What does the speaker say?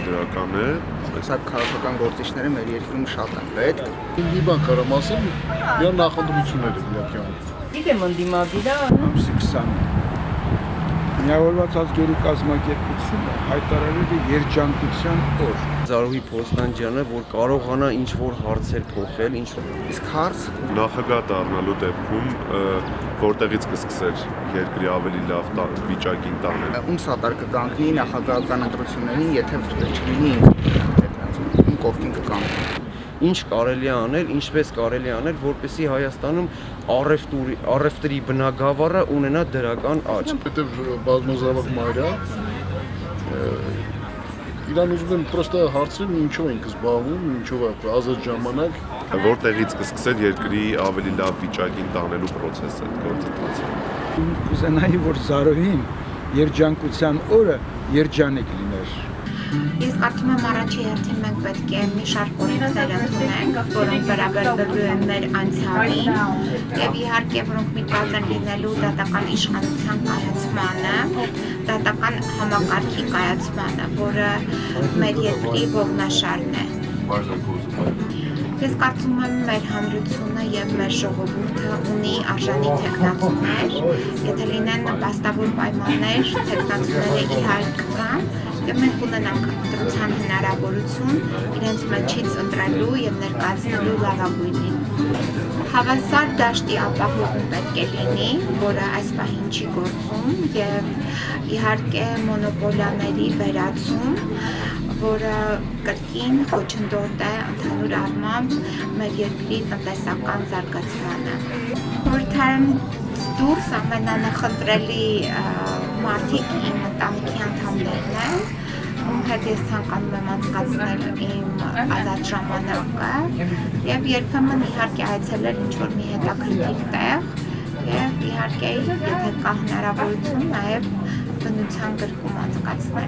դրական է։ Սա քաղաքական գործիչները մեր երկրում շատ են պետք։ Մի բան կարամ ասեմ, իա նախընտրությունները իրականում։ Գիտեմ ընդդիմադիրա ամսի 20-ին միավորված ազգերի կազմակերպությունը հայտարարել է երջանկության օր։ Զարուհի Փոստանջյանը, որ կարողանա ինչ-որ հարցեր փոխել, Իսկ հարց Նախագահ դառնալու դեպքում որտեղից կսկսեր երկրի ավելի լավ վիճակին տանել։ ում սատար կկանգնի նախագահական ընտրություններին, եթե չլինի ում կողքին կկանգնի։ ինչ կարելի է անել, ինչպես կարելի է անել, որպեսզի Հայաստանում առևտրի բնագավառը ունենա դրական աճ։ Հետև բազմազավակ Մարիա իրան ուզում եմ պրոստը հարցրել ինչով ենք զբաղվում, ինչով է ազատ ժամանակ։ Որտեղից կսկսեր երկրի ավելի լավ վիճակին տանելու process-ը, գործընթացը։ Կուզենայի, որ Զարուհին երջանկության օրը երջանիկ լիներ։ Ես կարծում եմ առաջի հերթին մենք պետք է մի շարք օրենքներ ընդունենք, որոնք վերաբերվելու են մեր անցյալին եւ իհարկե որոնք միտված են լինելու դատական իշխանության կայացմանը, դատական համակարգի կայացմանը, որը մեր երկրի ողնաշարն է։ Ես կարծում եմ մեր հանրությունը եւ մեր ժողովուրդը ունի արժանի թեկնածուներ, եթե լինեն նպաստավոր պայմաններ, թեկնածուները իհարկե կան, եւ մենք ունենանք ընտրության հնարավորություն իրենց մեջից ընտրելու եւ ներկայացնելու լավագույնին։ Հավասար դաշտի ապահովում պետք է լինի, որը այս պահին չի գործում եւ իհարկե մոնոպոլիաների վերացում, որը կրկին խոչընդոտ է ընդհանուր առմամբ մեր երկրի տնտեսական զարգացմանը։ Խորհրդարանից դուրս ամենանախընտրելի մարդիկ իմ ընտանիքի անդամներն են, ում հետ ես ցանկանում եմ անցկացնել իմ ազատ ժամանակը եւ երբեմն իհարկե այցելել ինչ-որ մի հետաքրքիր տեղ եւ իհարկե եթե կա հնարավորություն նաեւ բնության գրկում անցկացնել։